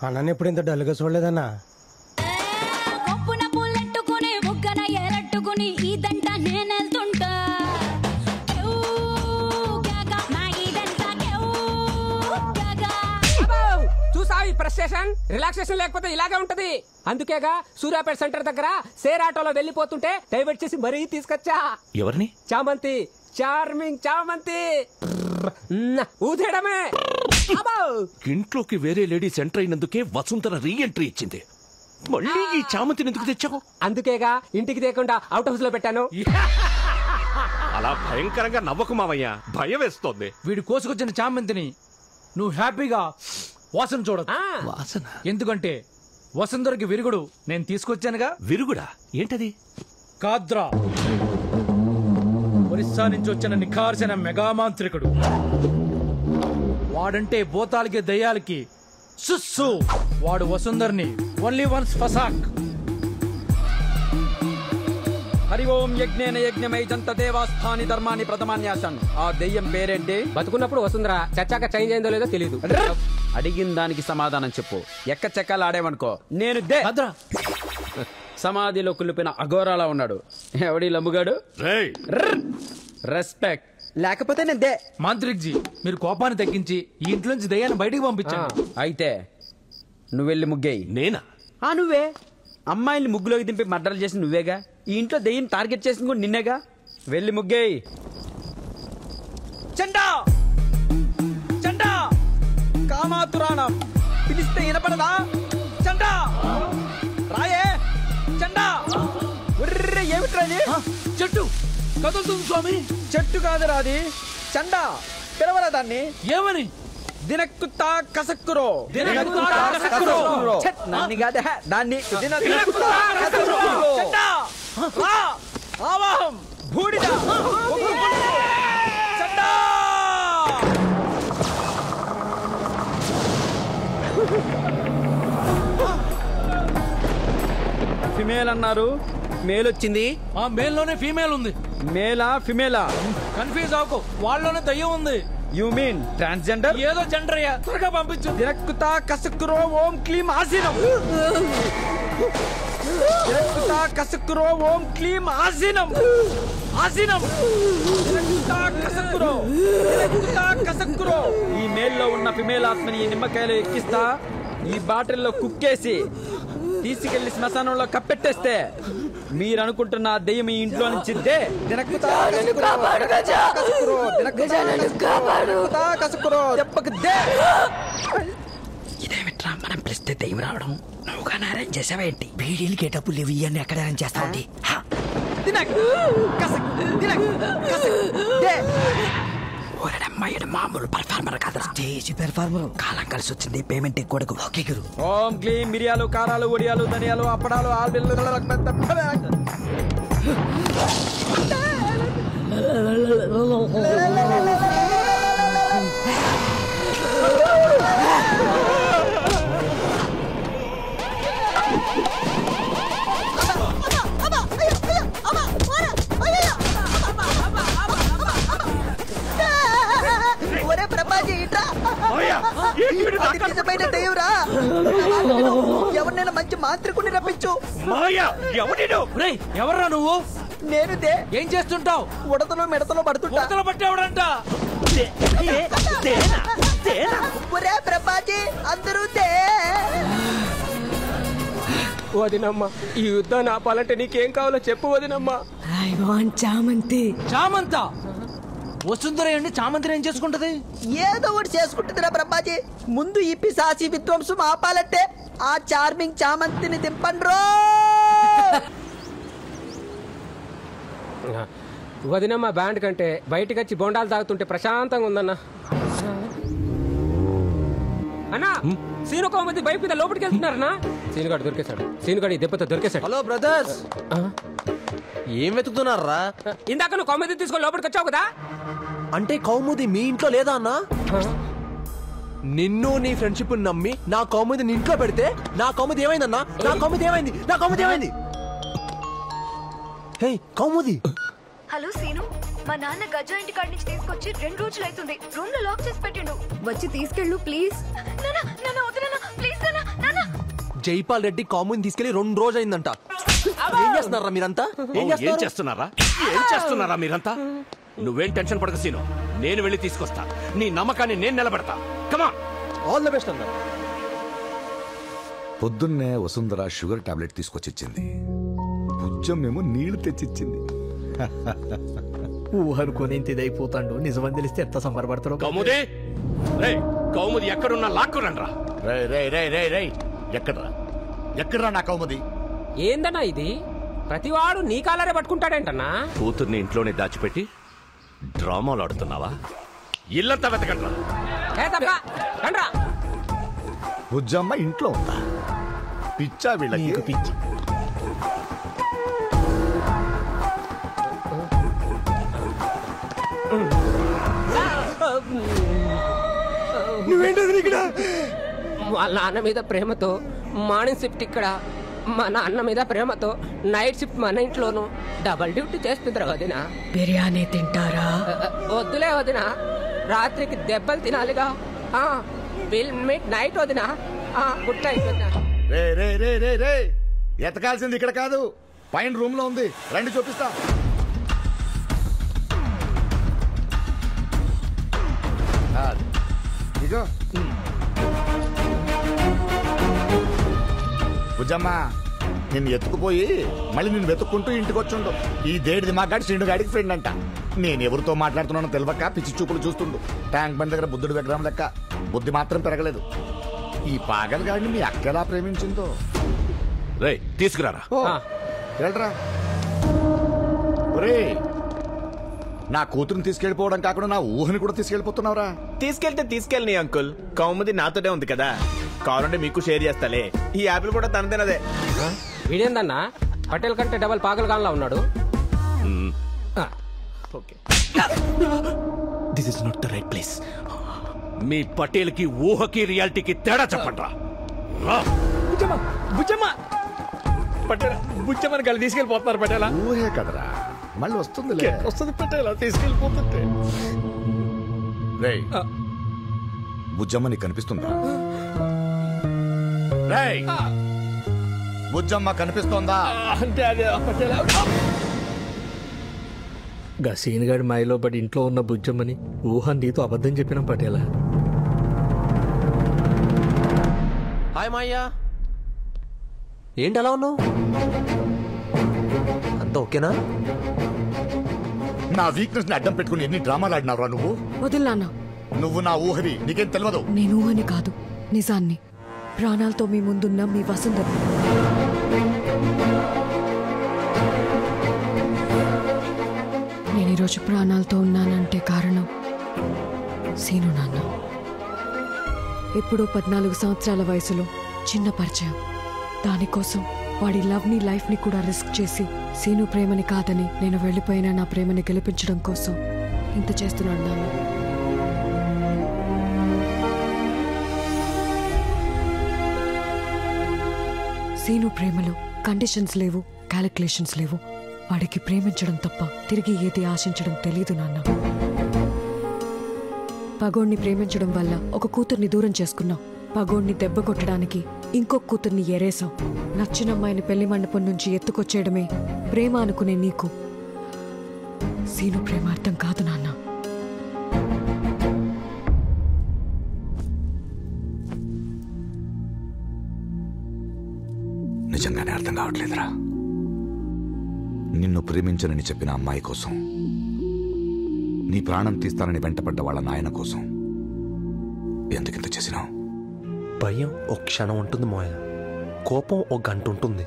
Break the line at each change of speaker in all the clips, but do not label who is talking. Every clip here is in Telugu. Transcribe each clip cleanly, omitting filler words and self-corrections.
అన్న ఎప్పుడు ఇంత డల్గా చూడలేదన్నా.
ఫ్రస్ట్రేషన్ రిలాక్సేషన్ లేకపోతే ఇలాగే ఉంటది. అందుకేగా సూర్యాపేట సెంటర్ దగ్గర సేర్ ఆటోలో వెళ్ళిపోతుంటే డైవర్ట్ చేసి మరీ తీసుకొచ్చా.
ఎవరిని?
చామంతి, చార్మింగ్ చామంతి. ఊదేయడమే.
ఇంట్లోకి వేరే లేడీస్ ఎంటర్ అయినందుకే వసుంధర రీ ఎంట్రీ ఇచ్చింది. మళ్ళీ ఈ చామంతిని ఎందుకు తెచ్చావు?
అందుకేగా ఇంటికి తేకుండా అవుట్ హౌస్ లో పెట్టాను.
అలా భయంకరంగా నవ్వకు మావయ్య, భయం వేస్తోంది.
వీడు కోసుకొచ్చిన చామంతిని నువ్వు హ్యాపీగా వాసన చూడదు.
వాసన?
ఎందుకంటే వసుంధరకి విరుగుడు నేను తీసుకొచ్చానుగా.
విరుగుడా? ఏంటది?
కాద్రా, ఒరిస్సా నుంచి వచ్చిన నిఖార్సిన మెగామాంత్రికుడు. వాడంటే భూతాలకి దయ్యాలకి సుస్సు. వాడు వసుంధర్ని ఓన్లీ వన్స్ ఫసాక్.
హరి ఓం యజ్ఞేన యజ్ఞమై జంత దేవాస్థాని ధర్మాన్ని ప్రథమాన్యాసన్. ఆ దెయ్యం పేరేంటి?
బతుకున్నప్పుడు వసుంధర, చచ్చాక చేంజ్ అయిందో లేదో తెలీదు.
అడిగిన దానికి సమాధానం చెప్పు. ఎక్క చెక్కలు ఆడేవనుకో నేను సమాధిలో కులిపిన అఘోరాలా ఉన్నాడు. ఎవడి లమ్ముగాడు? రెస్పెక్ట్ లేకపోతే నేను దే.
మాంత్రిక్ జీ, మీరు కోపాన్ని తగ్గించి ఈ ఇంట్లోంచి దయ్యాన్ని బయటికి పంపించాను.
అయితే నువ్వు వెళ్ళి ముగ్గేయి.
నేనా?
నువ్వే. అమ్మాయిల్ని ముగ్గులోకి దింపి మర్డర్లు చేసి నువ్వేగా. ఈ ఇంట్లో దెయ్యం టార్గెట్ చేసింది కూడా నిన్నేగా. వెళ్ళి ముగ్గేయి. చండా చండా కామాతురాణం పిలిస్తే వినపడదా? చండా రాయే. చండా ఏమిట్రాది?
చెట్టు కదులుతుంది స్వామి.
చెట్టు కాదు రాది, చండా. పిలవరా దాన్ని.
ఏమని?
దినక్కుతా కసక్కురో. నన్ను కాదే దాన్ని. ఆవాహం బూడిద. చండా ఫిమేల్ అన్నారు. మేల్ వచ్చింది.
ఆ మేల్ లోనే ఫీమేల్ ఉంది.
మేలా ఫిమేలా?
కన్ఫ్యూజ్ అవ్వకు, వాళ్ళలోనే దయ్యం ఉంది.
You mean transgender?
ఏదో జెండర్ అయ్యా, త్వరగా పంపించు.
దినక్కుతా కసక్కురో ఓం క్లీం ఆసీనం. దినక్కుతా కసక్కురో ఓం క్లీం ఆసీనం. ఆసీనం. దినక్కుతా కసక్కురో. దినక్కుతా కసక్కురో. ఈ మేల్లో ఉన్న ఫిమేల్ ఆత్మని ఈ నిమ్మకాయలు ఎక్కిస్తా. ఈ బాటిల్లో కుక్కేసి తీసుకెళ్లి శ్మశానంలో కప్పెట్టేస్తే మీరు అనుకుంటున్న దెయ్యం ఈ ఇంట్లో నుంచి ఇదేమిట్రా మనం పిలిస్తే దెయ్యం రావడం? నువ్వుగానే అరేంజ్ చేసావేంటి? బీడీలు గేటప్పులు లేవు, ఇవన్నీ ఎక్కడ అరేంజ్ చేస్తావు? మామూలు పర్ఫార్మర్ కాదు, స్టేజ్ పెర్ఫార్మర్. కాలం కలిసి వచ్చింది, పేమెంట్ ఎక్కువ. ఓం క్లీం మిరియాలు, కారాలు, ఒడియాలు, ధనియాలు, అప్పడాలు, ఆల్బిల్లు. ఎవరినైనా మంచి మాంత్రికుని రప్పించు.
ఎవర్రా నువ్వు?
నేను
ఏం చేస్తుంటావు?
ఉడతలో మెడతలో పడుతుంటా.
పట్టేవాడంట.
ప్రభాజీ అందరూ
వదినమ్మా, ఈ యుద్ధాన్ని ఆపాలంటే నీకేం కావాలో చెప్పు వదినమ్మా.
ఐ వాంట్ చామంతి.
చామంత? వసుంధర అండి చామంతిని ఏం చేసుకుంటది?
ఏదో ఒకటి చేసుకుంటుందిరా బ్రహ్మాజీ. ముందు ఈ పిశాచి విధ్వంసం ఆపాలంటే ఆ చార్మింగ్ చామంతిని దింపండ్రో.
వదినమ్మ బ్యాండ్ కంటే బయటకు వచ్చి బొండాలు తాగుతుంటే ప్రశాంతంగా ఉందన్నా. అన్నా సీను ఒక మంది బైక్ మీద లోపలికి వెళ్తున్నారన్నా. సీనుగాడు దొరికేశాడు. సీనుగాడు ఈ దెబ్బతో దొరికేశాడు.
హలో బ్రదర్స్, ఏం వెతుకుతున్నారా?
ఇందాక నువ్వు కౌముది తీసుకొని లోపలికి వచ్చావు కదా.
అంటే కౌముది మీ ఇంట్లో లేదా అన్నా? నిన్ను నీ ఫ్రెండ్షిప్ నమ్మి నా కౌముది నీ ఇంట్లో పెడితే నా కౌముది ఏమైందన్నా? నా కౌముది ఏమైంది? నా కౌముది ఏమైంది? హే కౌముది.
హలో సీను, మా నాన్న గజా ఇంటి కాడి నుంచి తీసుకొచ్చి 2 రోజులు అవుతుంది. రూమ్ లో లాక్ చేసి పెట్టిండు. వచ్చి తీసుకెళ్ళు ప్లీజ్. ప్లీజ్
జైపాల్ రెడ్డి కాముని తీసుకెళ్లి 2 రోజు అయిందంట. ఏం చేస్తున్నారా మీరంతా?
ఏం చేస్తున్నారా మీరంతా? నువ్వేం టెన్షన్ పడక సీను, నేను వెళ్ళి తీసుకొస్తా. నీ నమ్మకాన్ని నేను నిలబెడతా. కమా,
ఆల్ ద బెస్ట్ అన్న.
పొద్దున్నే వసుంధర షుగర్ టాబ్లెట్ తీసుకొచ్చిచ్చింది. బుజ్జమ్మేమో నీళ్లు తెచ్చిచ్చింది.
ఊహనుకొని ఇంత ఇదైపోతాడు. నిజమని తెలిస్తే ఎంత సంబరపడతారో.
కౌముది, రేయ్ కౌముది ఎక్కడున్నా లాక్కురండ్రా.
ఎక్కడ్రా నా కౌముది?
ఏందన్నా ఇది? ప్రతివాడు నీ కాలరే పట్టుకుంటాడేంటన్నా?
కూతుర్ని ఇంట్లోనే దాచిపెట్టి డ్రామాలు ఆడుతున్నావా? ఇల్లంతా వెతకండ్రా.
బుజ్జమ్మ ఇంట్లో ఉందా? పిచ్చా వీళ్ళకి?
పిచ్చి. నువ్వేంటది ఇక్కడ?
వాళ్ళ నాన్న మీద ప్రేమతో మార్నింగ్ షిఫ్ట్ ఇక్కడ, మా నాన్న మీద ప్రేమతో నైట్ షిఫ్ట్ మన ఇంట్లోనూ డబల్ డ్యూటీ చేస్తుందిరా వదినా.
బిర్యానీ తింటారా?
వద్దులే వదినా, రాత్రికి దెబ్బలు తినాలిగా. విల్ మీట్ నైట్ వదినా. గుడ్ నైట్ వదినా.
రే ఎతకాల్సింది ఇక్కడ కాదు, పైన రూమ్ లో ఉంది. రండి చూపిస్తా. ఇగో బుజ్జమ్మ, నిన్ను ఎత్తుకుపోయి మళ్ళీ నిన్ను వెతుక్కుంటూ ఇంటికి వచ్చుండు. ఈ దేడిది మా గాడి శ్రీను గాడికి ఫ్రెండ్ అంట. నేను ఎవరితో మాట్లాడుతున్నానో తెలియక పిచ్చి చూపులు చూస్తుండు. ట్యాంక్ బండ్ దగ్గర బుద్ధుడు విగ్రహం లెక్క. బుద్ధి మాత్రం పెరగలేదు. ఈ పాగల్ గాడిని మీ అక్క ఎలా ప్రేమించిందో.
రేయ్ తీసుకురారా.
వెళ్ళరా. ఒరే, నా కూతురుని తీసుకెళ్లిపోవడం కాకుండా నా ఊహని కూడా తీసుకెళ్లిపోతున్నావురా.
తీసుకెళ్ళని అంకుల్. కౌముది నాతోనే ఉంది కదా, కావాలంటే మీకు షేర్ చేస్తాలే. ఈ యాపిల్ కూడా తనదేనదే.
వీడేందన్నా పటేల్ కంటే డబల్ పాగల్ గాన్లా ఉన్నాడు.
This is not the right place.
మీ పటేల్ కి ఊహకి రియాలిటీకి తేడా చెప్పండ్రా.
బుచ్చమ్మని కలిసి తీసుకెళ్ళిపోతున్నారు పటేలా.
ఊహే కదరా, మళ్ళీ వస్తుంది
పటేలా తీసుకెళ్ళిపోతుంటే.
రేయ్, బుజ్జమ్మ నీకు కనిపిస్తుందా? రేయ్, బుజ్జమ్మ కనిపిస్తోందా?
అంటే అదే పటేలా.
గా సీన్ గాడి మాయలో పడి ఇంట్లో ఉన్న బుజ్జమ్మని ఊహ నీతో అబద్ధం చెప్పిన పటేలా. హాయ్ మాయ్యా, ఏంటి అలా ఉన్నావు? అంత ఓకేనా?
నా వీక్నెస్ ని అడ్డం పెట్టుకుని ఎన్ని డ్రామాలు ఆడినావురా నువ్వు?
వదిలానా?
నువ్వు నా ఊహవి, నీకేం తెలియదు.
నేను ఊహని కాదు, నిజాన్ని. ప్రాణాలతో మీ ముందున్న మీ వసుంధర. నేను ఈరోజు ప్రాణాలతో ఉన్నానంటే కారణం సీను నాన్న. ఎప్పుడో 14 సంవత్సరాల వయసులో చిన్న పరిచయం. దానికోసం వాడి లవ్ని లైఫ్ని కూడా రిస్క్ చేసి సీను ప్రేమని కాదని నేను వెళ్ళిపోయిన నా ప్రేమని గెలిపించడం కోసం ఇంత చేస్తున్నాడు నాన్న. సీను ప్రేమలో కండిషన్స్ లేవు, క్యాలిక్యులేషన్స్ లేవు. వాడికి ప్రేమించడం తప్ప తిరిగి ఏది ఆశించడం తెలీదు నాన్న. పగోణ్ణి ప్రేమించడం వల్ల ఒక కూతుర్ని దూరం చేసుకున్నావు. పగోణ్ణి దెబ్బ కొట్టడానికి ఇంకొక కూతుర్ని ఎరేసాం. నచ్చిన అమ్మాయిని పెళ్లి మండపం నుంచి ఎత్తుకొచ్చేయడమే ప్రేమ అనుకునే నీకు సీను ప్రేమ అర్థం కాదు నాన్న.
నిజంగానే అర్థం కావట్లేదురా. నిన్ను ప్రేమించనని చెప్పిన అమ్మాయి కోసం, నీ ప్రాణం తీస్తానని వెంటపడ్డ వాళ్ళ నాయన కోసం ఎందుకింత చేసినావు?
భయం ఒక క్షణం ఉంటుంది మోయ, కోపం ఒక గంట ఉంటుంది,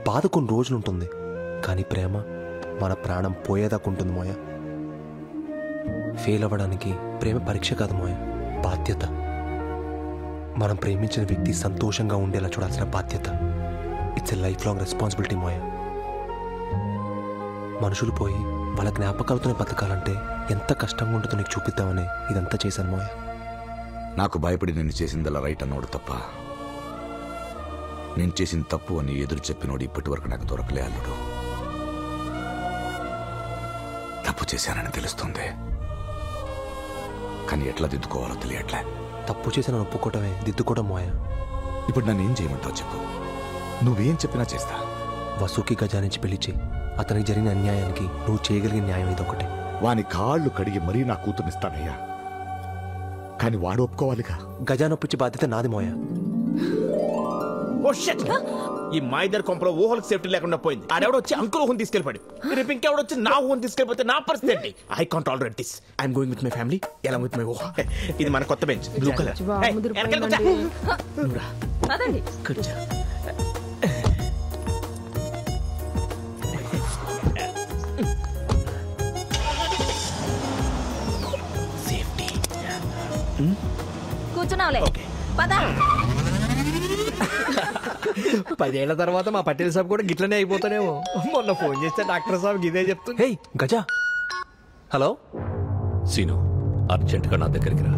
బాధ కొన్ని రోజులు ఉంటుంది. కానీ ప్రేమ మన ప్రాణం పోయేదాకా ఉంటుంది మోయ. ఫెయిల్ అవ్వడానికి ప్రేమ పరీక్ష కాదు మోయ, బాధ్యత. మనం ప్రేమించిన వ్యక్తి సంతోషంగా ఉండేలా చూడాల్సిన బాధ్యత. It's a lifelong responsibility మోయ. మనుషులు పోయి వాళ్ళ జ్ఞాపకాలతోనే బతకాలంటే ఎంత కష్టంగా ఉంటుందో నీకు చూపిద్దామని ఇదంతా చేశాను మోయ.
నాకు భయపడి నేను చేసిందలా రైట్ అన్నోడు తప్ప, నేను చేసిన తప్పు అని ఎదురు చెప్పినోడు ఇప్పటి వరకు నాకు దొరకలే అల్లుడు. తప్పు చేశానని తెలుస్తుంది, కానీ ఎట్లా దిద్దుకోవాలో తెలియట్లే.
తప్పు చేసిన ఒప్పుకోవటమే దిద్దుకోవడం మోయ.
ఇప్పుడు నన్ను ఏం చేయమంటావు చెప్పు, నువ్వేం చెప్పినా చేస్తా.
వసుకి గజా నుంచి పిలిచి అతనికి జరిగిన అన్యాయానికి నువ్వు చేయగలిగిన న్యాయం ఇదొకటే.
వాని కాళ్ళు కడిగి మరీ నా కూతురునిస్తానయ్యా, కానీ వాడు ఒప్పుకోవాలిగా.
గజా నొప్పించే బాధ్యత నాది మోయా.
ఓ షట్! ఈ మా ఇద్దరు కొంపలో ఊహలకు సేఫ్టీ లేకుండా పోయింది. ఆడెవడో వచ్చి అంకుల్ ఊహను తీసుకెళ్ళిపోయాడు. రేపు ఇంకెవడో వచ్చి నా ఊహను తీసుకెళ్ళిపోతే నా పరిస్థితి ఏంటి? I can't tolerate this. I'm going with my family along with my ఊహ. ఇది మన కొత్త బెంచ్, బ్లూ కలర్. కూర్చో. సేఫ్టీ.
కూర్చున్నావులే, పద.
10 ఏళ్ల తర్వాత మా పటేల్ సాబ్ కూడా గిట్లనే అయిపోతానేమో. మొన్న ఫోన్ చేస్తే డాక్టర్ సాబ్ ఇదే చెప్తుంది.
హే గజా. హలో
సీను, అర్జెంటుగా నా దగ్గరికి రా.